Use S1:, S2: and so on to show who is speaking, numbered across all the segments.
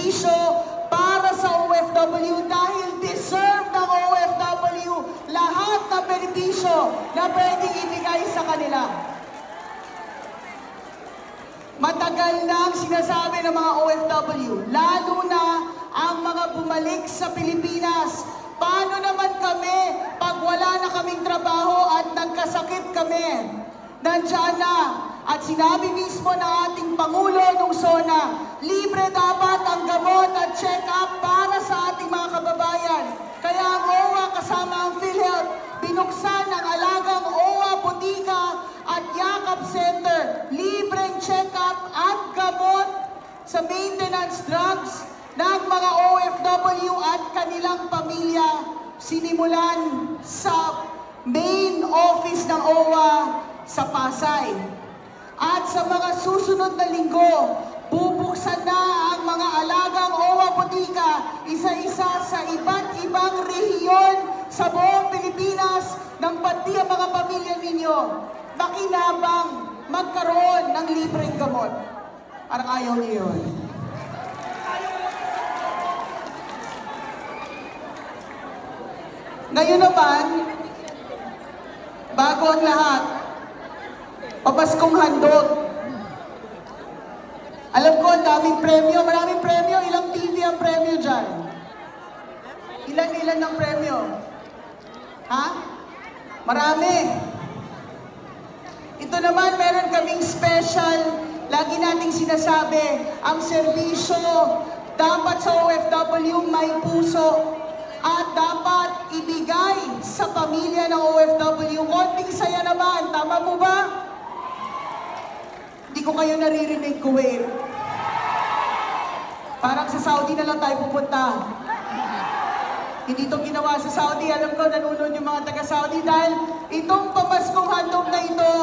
S1: serbisyo para sa OFW dahil deserve ng OFW lahat ng benepisyo na pwedeng ibigay sa kanila. Matagal nang sinasabi ng mga OFW, lalo na ang mga bumalik sa Pilipinas, paano naman kami pag wala na kaming trabaho at nagkasakit kami? Nandiyan na. At sinabi mismo ng ating Pangulo nung SONA, libre dapat ang gamot at check-up para sa ating mga kababayan. Kaya ang OWA kasama ang PhilHealth, binuksan ang alagang OWA Botica at Yakap Center, libreng check-up at gamot sa maintenance drugs ng mga OFW at kanilang pamilya, sinimulan sa main office ng OWA sa Pasay. At sa mga susunod na linggo, bubuksan na ang mga alagang OWA Botica, isa-isa sa iba't ibang rehiyon sa buong Pilipinas ng pati ang mga pamilya ninyo. Makinabang magkaroon ng libreng gamot. Parang ayaw niyo yun. Ngayon naman, bago ang lahat, papaskong handog. Alam ko, ang daming premyo, maraming premyo. Ilang TV ang premyo dyan? Ilan ng premyo? Ha? Marami. Ito naman, meron kaming special, lagi nating sinasabi, ang serbisyo dapat sa OFW may puso at dapat ibigay sa pamilya ng OFW. Konting saya naman, tama po ba? Hindi ko kayo naririnig, Kuwait. Parang sa Saudi na lang tayo pupunta. Hindi itong ginawa sa Saudi. Alam ko, nanonood yung mga taga-Saudi dahil itong pamaskong handog na ito,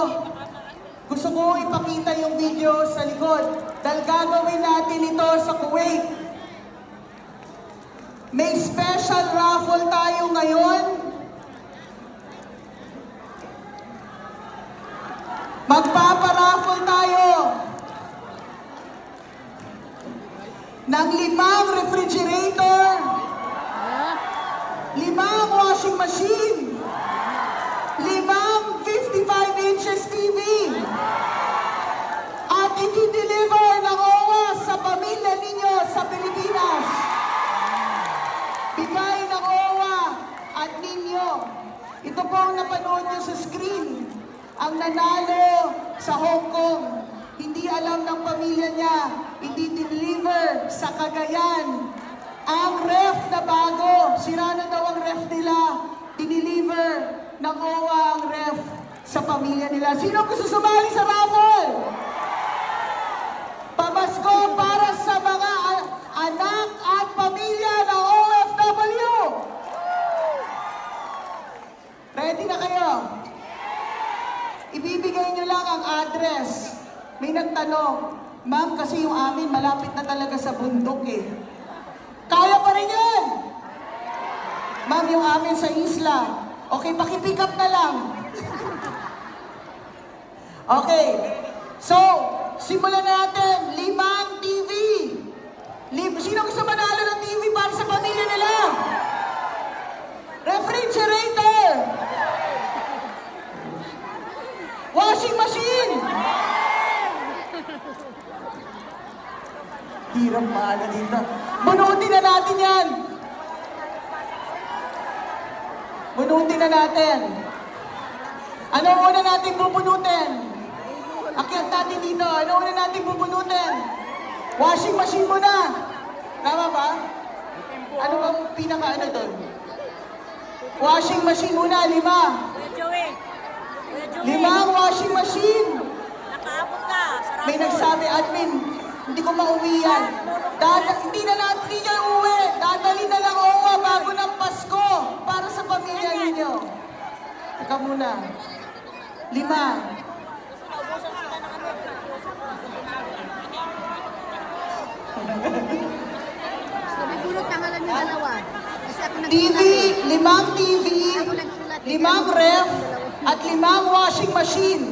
S1: gusto ko ipakita yung video sa likod. Dahil gagawin natin ito sa Kuwait. May special raffle tayo ngayon. Magpaparaffle tayo ng 5 refrigerator, 5 washing machine, 5 55 inches TV, at i-deliver ng OWA sa pamilya ninyo sa Pilipinas. Bigay ng OWA at ninyo. Ito po ang napanood nyo sa screen. Ang nanalo sa Hong Kong, hindi alam ng pamilya niya, hindi deliver sa Cagayan. Ang ref na bago, sira na daw ang ref nila, dineliver ng OWA ang ref sa pamilya nila. Sino gusto sumali sa raffle? Pamasko para sa mga anak at pamilya ng OFW. Ready na kayo? Ibibigay nyo lang ang address. May nagtanong, ma'am, kasi yung amin malapit na talaga sa bundok eh. Kaya pa rin yun! Ma'am, yung amin sa isla. Okay, pakipick up na lang. Okay, so, simulan natin. 5 TV. Sino gusto manalo ng TV para sa pamilya nila? Refrigerator! Washing machine! Hirap maala dito. Bunutin na natin yan! Bunutin na natin. Ano una natin bubunutin? Akyat natin dito. Ano una natin bubunutin? Washing machine muna. Tama ba? Ano bang pinaka-ano doon? Washing machine muna, 5. 5 washing machine.
S2: Nakaabot ka. Sarap.
S1: May nagsabi, admin, hindi ko mauwi yan. Hindi na natin niya uwi. Dadali na lang OWA bago ng Pasko para sa pamilya ninyo. Teka muna. 5.
S2: Naubusan sila ng ano.
S3: Sabi gulot tangalan yung dalawa. Kasi ako
S1: TV,
S3: nagsulat
S1: 5 TV,
S3: Ako nagsulat
S1: 5 ref, at 5 washing machine.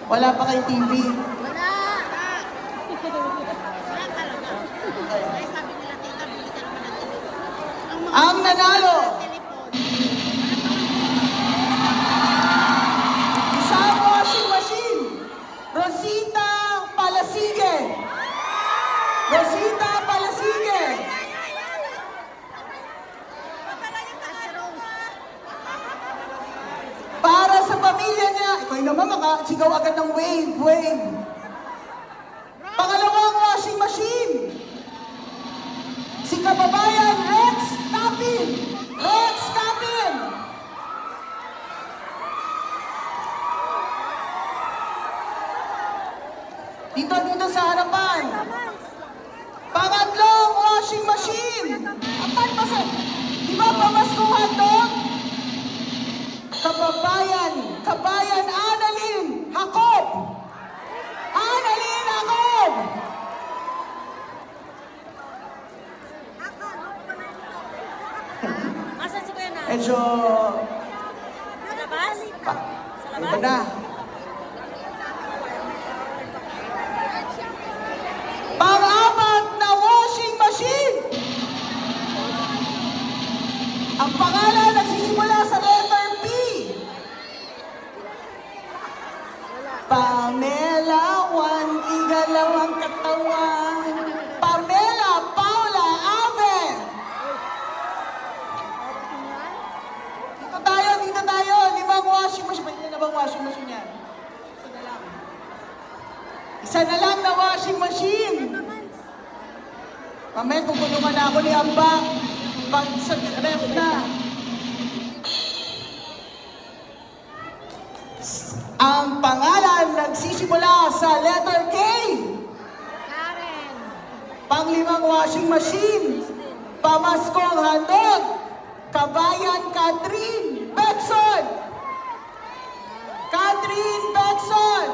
S1: Wala pa kay TV.
S3: Wala.
S1: Ang nanalo, isang washing machine, Rosita Palasige. Rosita Palasige. Para sa pamilya niya, ikaw naman makasigaw agad ng wave, wave. Pangalawang washing machine, si kababayan Rex Capin. Rex Capin. Dito sa harapan. Pangatlong washing machine. Apat pa sa... Di ba pamaskong hotdog? Kabayan Annalyn Jacob. Annalyn Jacob.
S2: Asan si Kuya na?
S1: Medyo...
S2: Sa labas? Sa
S1: Iba
S2: labas?
S1: na. Pang-apat na washing machine. Ang pangalan nagsisimula sa letter P. Pamela, Juan, igalaw ang katawan. Pamela Paula Ave. Dito tayo. Limang washing machine. Pwede na bang washing machine yan? Isa na lang na washing machine. Mamaya tutulungan na ako ni Amba. Pag sa ref na. Ang pangalan nagsisimula sa letter K.
S3: Karen.
S1: Panglimang washing machine. Pamaskong handog. Kabayan Catherine Bexon. Catherine Bexon.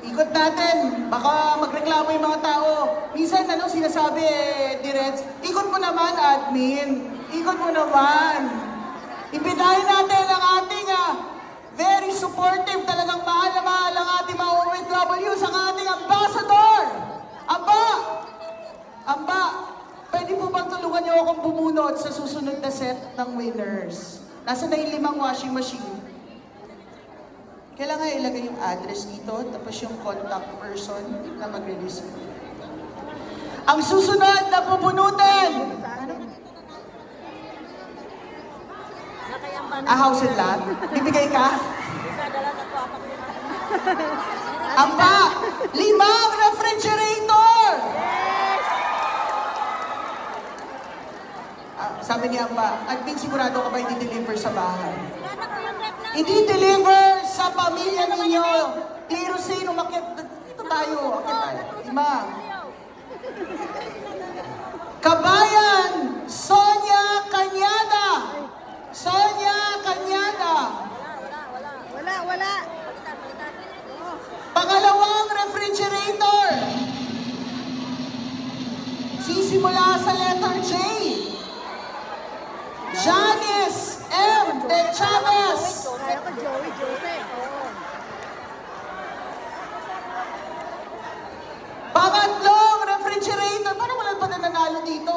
S1: Ikot natin. Baka magreklamo yung mga tao. Minsan, sinasabi Direts, ikot mo naman, admin. Ikot mo naman. Ipinahin natin ang ating very supportive, talagang mahal na mahal ang ating mga OFWs, ang ating ambassador. Amba, pwede po bang tulungan niyo akong bumunot sa susunod na set ng winners? Nasa na yung limang washing machine? Kailangan ilagay yung address dito, tapos yung contact person na mag-release. Ang susunod na pupunutin! House and lot? Bibigay ka?
S2: Isa, dala, tatlo, apat, lima.
S1: Amba! Limang refrigerator! Sabi ni Amba, admin sigurado ka ba i-deliver sa bahay?
S2: Sinana ko yung rep na.
S1: I-deliver sa pamilya ninyo. Kliro sino, dito tayo. Lima. Kabayan, Sonia Cañada. Sonia Cañada.
S3: Wala.
S2: Palitan.
S1: Pangalawang refrigerator. Sisimula sa letter J. Janice M. De Chavez.
S3: Kaya ko Joey Joseph. Oo.
S1: Pangatlong refrigerator. Paano wala pa na nanalo dito?